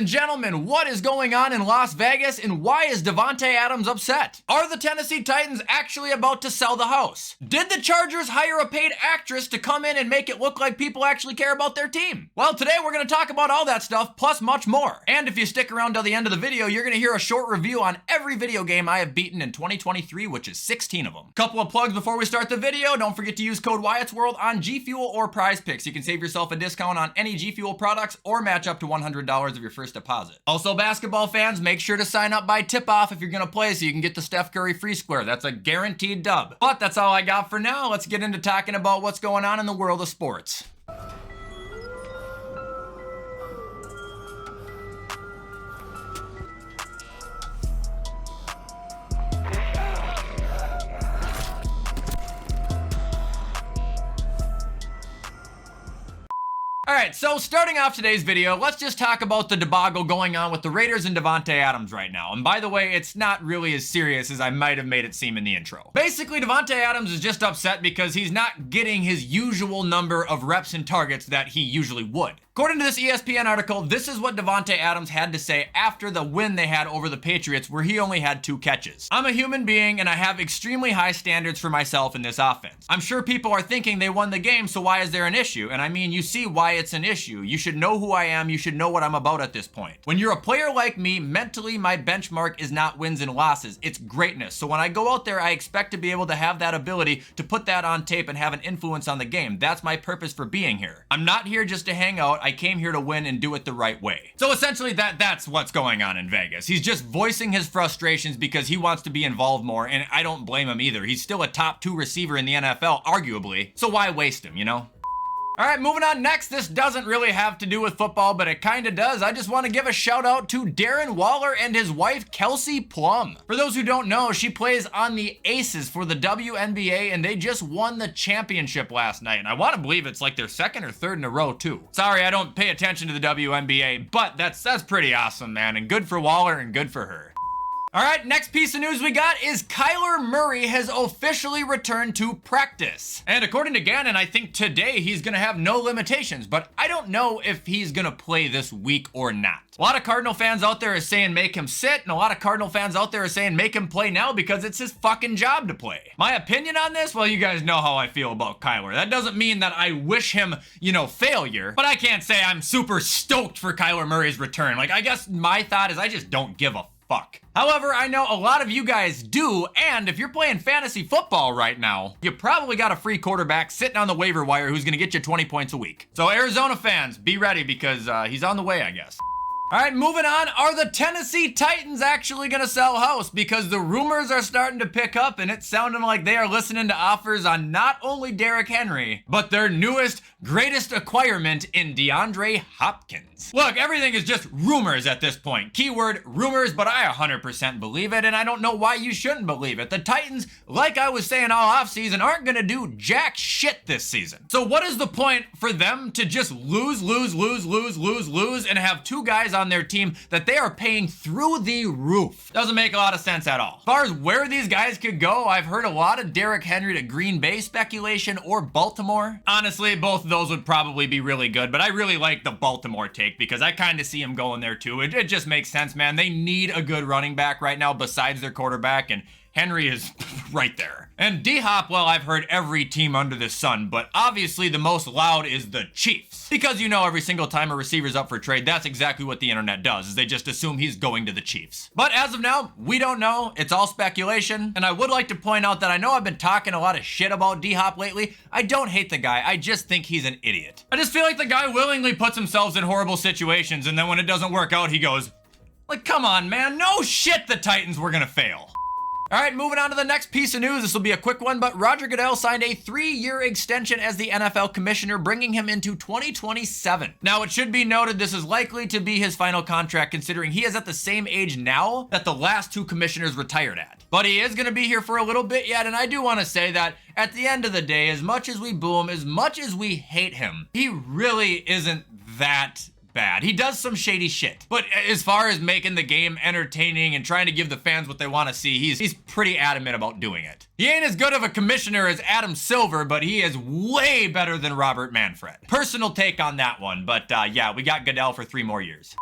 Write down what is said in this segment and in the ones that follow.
and gentlemen, what is going on in Las Vegas and why is Davante Adams upset? Are the Tennessee Titans actually about to sell the house? Did the Chargers hire a paid actress to come in and make it look like people actually care about their team? Well, today we're going to talk about all that stuff plus much more. And if you stick around till the end of the video, you're going to hear a short review on every video game I have beaten in 2023, which is 16 of them. Couple of plugs before we start the video. Don't forget to use code WyattzWorld on G Fuel or Prize Picks. You can save yourself a discount on any G Fuel products or match up to $100 of your first deposit. Also, basketball fans, make sure to sign up by tip-off if you're gonna play so you can get the Steph Curry free square. That's a guaranteed dub. But that's all I got for now. Let's get into talking about what's going on in the world of sports. Alright, so starting off today's video, let's just talk about the debacle going on with the Raiders and Davante Adams right now. And by the way, it's not really as serious as I might have made it seem in the intro. Basically, Davante Adams is just upset because he's not getting his usual number of reps and targets that he usually would. According to this ESPN article, this is what Davante Adams had to say after the win they had over the Patriots, where he only had 2 catches. I'm a human being and I have extremely high standards for myself in this offense. I'm sure people are thinking they won the game, so why is there an issue? And I mean, you see why it's an issue. You should know who I am. You should know what I'm about at this point. When you're a player like me, mentally, my benchmark is not wins and losses. It's greatness. So when I go out there, I expect to be able to have that ability to put that on tape and have an influence on the game. That's my purpose for being here. I'm not here just to hang out. I came here to win and do it the right way. So essentially that's what's going on in Vegas. He's just voicing his frustrations because he wants to be involved more, and I don't blame him either. He's still a top 2 receiver in the NFL, arguably. So why waste him, you know? Alright, moving on next. This doesn't really have to do with football, but it kinda does. I just want to give a shout out to Darren Waller and his wife, Kelsey Plum. For those who don't know, she plays on the Aces for the WNBA, and they just won the championship last night. And I want to believe it's like their 2nd or 3rd in a row, too. Sorry, I don't pay attention to the WNBA, but that's pretty awesome, man. And good for Waller and good for her. Alright, next piece of news we got is Kyler Murray has officially returned to practice. And according to Gannon, I think today he's gonna have no limitations, but I don't know if he's gonna play this week or not. A lot of Cardinal fans out there are saying make him sit, and a lot of Cardinal fans out there are saying make him play now because it's his fucking job to play. My opinion on this? Well, you guys know how I feel about Kyler. That doesn't mean that I wish him, failure, but I can't say I'm super stoked for Kyler Murray's return. Like, I guess my thought is I just don't give a fuck. However, I know a lot of you guys do, and if you're playing fantasy football right now, you probably got a free quarterback sitting on the waiver wire who's gonna get you 20 points a week. So Arizona fans, be ready because he's on the way, I guess. Alright, moving on. Are the Tennessee Titans actually gonna sell house? Because the rumors are starting to pick up and it's sounding like they are listening to offers on not only Derrick Henry, but their newest, greatest acquirement in DeAndre Hopkins. Look, everything is just rumors at this point. Keyword rumors, but I 100% believe it, and I don't know why you shouldn't believe it. The Titans, like I was saying all offseason, aren't gonna do jack shit this season. So what is the point for them to just lose, and have 2 guys on their team that they are paying through the roof? Doesn't make a lot of sense at all. As far as where these guys could go, I've heard a lot of Derrick Henry to Green Bay speculation or Baltimore. Honestly, both of those would probably be really good, but I really like the Baltimore take because I kind of see him going there too. It just makes sense, man. They need a good running back right now besides their quarterback, and Henry is right there. And D-Hop, well, I've heard every team under the sun, but obviously the most loud is the Chiefs. Because every single time a receiver's up for trade, that's exactly what the internet does, is they just assume he's going to the Chiefs. But as of now, we don't know. It's all speculation. And I would like to point out that I know I've been talking a lot of shit about D-Hop lately. I don't hate the guy. I just think he's an idiot. I just feel like the guy willingly puts himself in horrible situations, and then when it doesn't work out, he goes, like, come on, man. No shit the Titans were gonna fail. Alright, moving on to the next piece of news. This will be a quick one, but Roger Goodell signed a 3-year extension as the NFL commissioner, bringing him into 2027. Now, it should be noted this is likely to be his final contract, considering he is at the same age now that the last 2 commissioners retired at. But he is going to be here for a little bit yet, and I do want to say that at the end of the day, as much as we boo him, as much as we hate him, he really isn't that bad. He does some shady shit. But as far as making the game entertaining and trying to give the fans what they want to see, he's pretty adamant about doing it. He ain't as good of a commissioner as Adam Silver, but he is way better than Robert Manfred. Personal take on that one, but yeah, we got Goodell for 3 more years.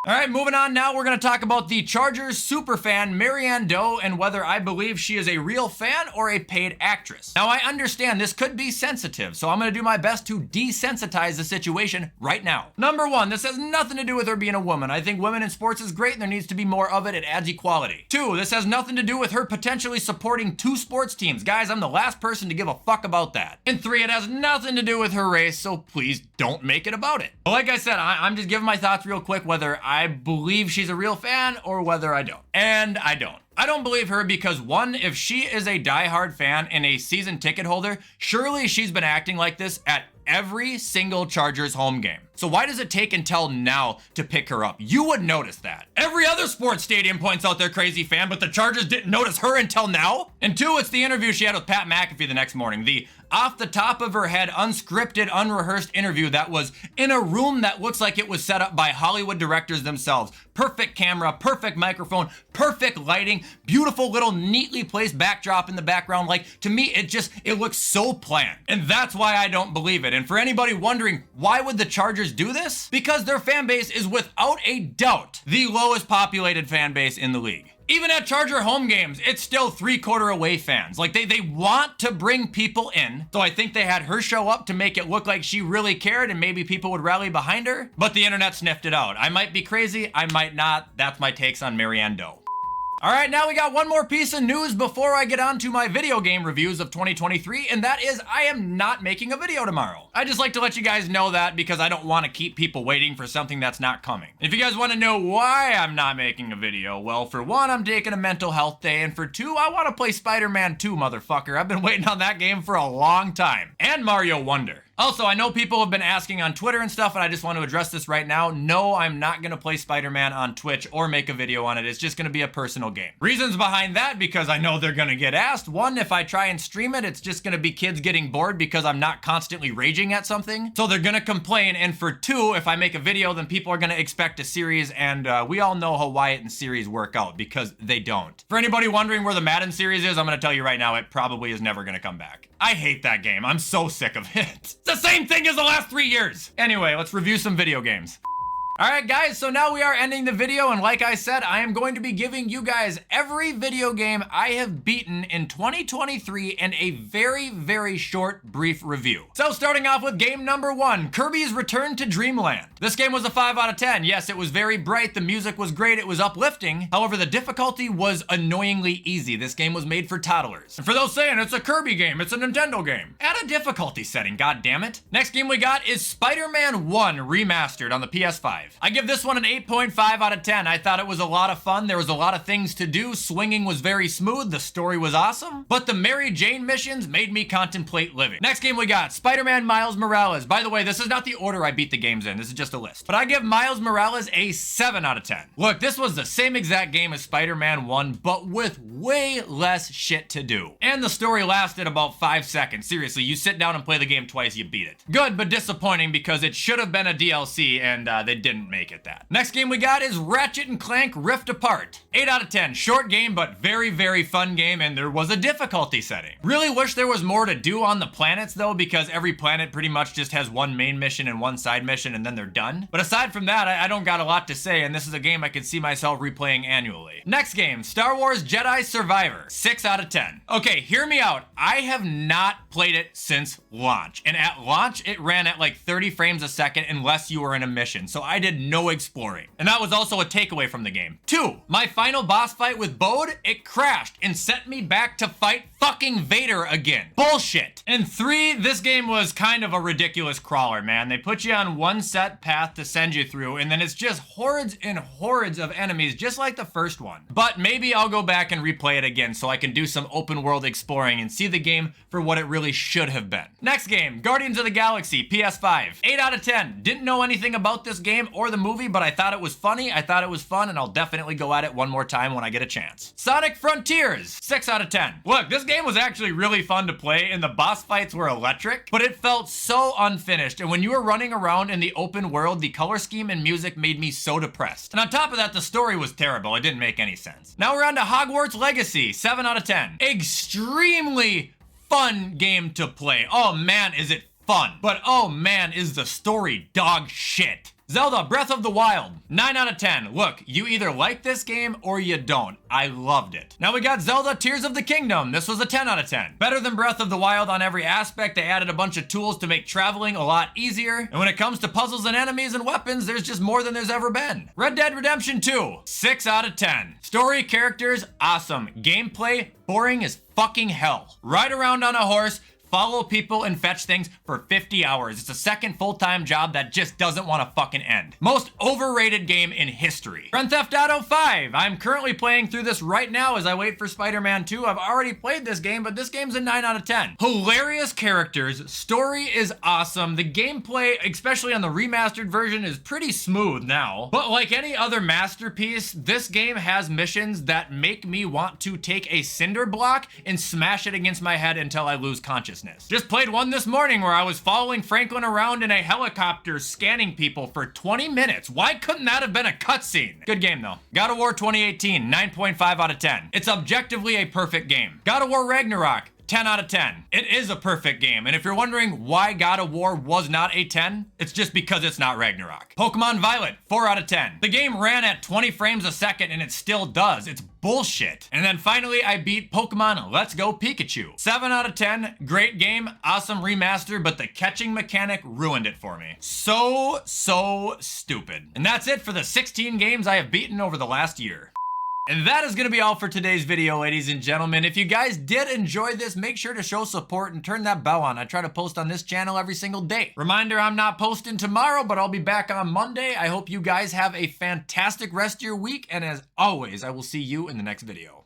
All right, moving on now, we're going to talk about the Chargers superfan Marianne Doe and whether I believe she is a real fan or a paid actress. Now, I understand this could be sensitive, so I'm going to do my best to desensitize the situation right now. Number one, this has nothing to do with her being a woman. I think women in sports is great and there needs to be more of it. It adds equality. Two, this has nothing to do with her potentially supporting two sports teams. Guys, I'm the last person to give a fuck about that. And three, it has nothing to do with her race, so please don't make it about it. But like I said, I'm just giving my thoughts real quick whether I believe she's a real fan or whether I don't. And I don't. I don't believe her because one, if she is a diehard fan and a season ticket holder, surely she's been acting like this at every single Chargers home game. So why does it take until now to pick her up? You would notice that. Every other sports stadium points out their crazy fan, but the Chargers didn't notice her until now? And two, it's the interview she had with Pat McAfee the next morning. The off the top of her head, unscripted, unrehearsed interview that was in a room that looks like it was set up by Hollywood directors themselves. Perfect camera, perfect microphone, perfect lighting, beautiful little neatly placed backdrop in the background. Like, to me, it looks so planned. And that's why I don't believe it. And for anybody wondering, why would the Chargers do this? Because their fan base is without a doubt the lowest populated fan base in the league. Even at Charger home games, it's still 3/4 away fans. Like, they want to bring people in. So I think they had her show up to make it look like she really cared and maybe people would rally behind her. But the internet sniffed it out. I might be crazy, I might not. That's my takes on Marianne Doe. All right, now we got one more piece of news before I get on to my video game reviews of 2023, and that is I am not making a video tomorrow. I just like to let you guys know that because I don't want to keep people waiting for something that's not coming. If you guys want to know why I'm not making a video, well, for one, I'm taking a mental health day, and for two, I want to play Spider-Man 2, motherfucker. I've been waiting on that game for a long time. And Mario Wonder. Also, I know people have been asking on Twitter and stuff, and I just want to address this right now. No, I'm not going to play Spider-Man on Twitch or make a video on it. It's just going to be a personal game. Reasons behind that, because I know they're going to get asked. One, if I try and stream it, it's just going to be kids getting bored because I'm not constantly raging at something. So they're going to complain. And for two, if I make a video, then people are going to expect a series, and we all know how Wyatt and series work out because they don't. For anybody wondering where the Madden series is, I'm going to tell you right now, it probably is never going to come back. I hate that game. I'm so sick of it. It's the same thing as the last 3 years. Anyway, let's review some video games. All right, guys, so now we are ending the video, and like I said, I am going to be giving you guys every video game I have beaten in 2023 in a very, very short, brief review. So starting off with game number 1, Kirby's Return to Dreamland. This game was a 5 out of 10. Yes, it was very bright, the music was great, it was uplifting. However, the difficulty was annoyingly easy. This game was made for toddlers. And for those saying it's a Kirby game, it's a Nintendo game, add a difficulty setting, god damn it. Next game we got is Spider-Man 1 Remastered on the PS5. I give this one an 8.5 out of 10. I thought it was a lot of fun. There was a lot of things to do. Swinging was very smooth. The story was awesome. But the Mary Jane missions made me contemplate living. Next game we got Spider-Man Miles Morales. By the way, this is not the order I beat the games in. This is just a list. But I give Miles Morales a 7 out of 10. Look, this was the same exact game as Spider-Man 1, but with way less shit to do. And the story lasted about 5 seconds. Seriously, you sit down and play the game twice, you beat it. Good, but disappointing because it should have been a DLC and they didn't make it that. Next game we got is Ratchet and Clank Rift Apart. 8 out of 10. Short game, but very, very fun game, and there was a difficulty setting. Really wish there was more to do on the planets though, because every planet pretty much just has one main mission and one side mission and then they're done. But aside from that, I don't got a lot to say, and this is a game I could see myself replaying annually. Next game, Star Wars Jedi Survivor. 6 out of 10. Okay, hear me out. I have not played it since launch, and at launch it ran at like 30 frames a second unless you were in a mission, so I did no exploring. And that was also a takeaway from the game. 2, my final boss fight with Bode, it crashed and sent me back to fight fucking Vader again. Bullshit. And 3, this game was kind of a ridiculous crawler, man. They put you on one set path to send you through, and then it's just hordes and hordes of enemies, just like the first one. But maybe I'll go back and replay it again so I can do some open world exploring and see the game for what it really should have been. Next game, Guardians of the Galaxy, PS5. 8 out of 10. Didn't know anything about this game or the movie, but I thought it was funny, I thought it was fun, and I'll definitely go at it one more time when I get a chance. Sonic Frontiers, 6 out of 10. Look, this game was actually really fun to play, and the boss fights were electric, but it felt so unfinished, and when you were running around in the open world, the color scheme and music made me so depressed. And on top of that, the story was terrible. It didn't make any sense. Now we're on to Hogwarts Legacy, 7 out of 10. Extremely fun game to play. Oh man, is it fun. But oh man, is the story dog shit. Zelda Breath of the Wild, 9 out of 10. Look, you either like this game or you don't. I loved it. Now we got Zelda Tears of the Kingdom. This was a 10 out of 10. Better than Breath of the Wild on every aspect. They added a bunch of tools to make traveling a lot easier. And when it comes to puzzles and enemies and weapons, there's just more than there's ever been. Red Dead Redemption 2, 6 out of 10. Story, characters, awesome. Gameplay, boring as fucking hell. Ride around on a horse, follow people and fetch things for 50 hours. It's a second full-time job that just doesn't want to fucking end. Most overrated game in history. Grand Theft Auto 5. I'm currently playing through this right now as I wait for Spider-Man 2. I've already played this game, but this game's a 9 out of 10. Hilarious characters. Story is awesome. The gameplay, especially on the remastered version, is pretty smooth now. But like any other masterpiece, this game has missions that make me want to take a cinder block and smash it against my head until I lose consciousness. Just played one this morning where I was following Franklin around in a helicopter scanning people for 20 minutes. Why couldn't that have been a cutscene? Good game though. God of War 2018, 9.5 out of 10. It's objectively a perfect game. God of War Ragnarok, 10 out of 10. It is a perfect game, and if you're wondering why God of War was not a 10, it's just because it's not Ragnarok. Pokemon Violet, 4 out of 10. The game ran at 20 frames a second and it still does. It's bullshit. And then finally, I beat Pokemon Let's Go Pikachu. 7 out of 10, great game, awesome remaster, but the catching mechanic ruined it for me. So stupid. And that's it for the 16 games I have beaten over the last year. And that is going to be all for today's video, ladies and gentlemen. If you guys did enjoy this, make sure to show support and turn that bell on. I try to post on this channel every single day. Reminder, I'm not posting tomorrow, but I'll be back on Monday. I hope you guys have a fantastic rest of your week. And as always, I will see you in the next video.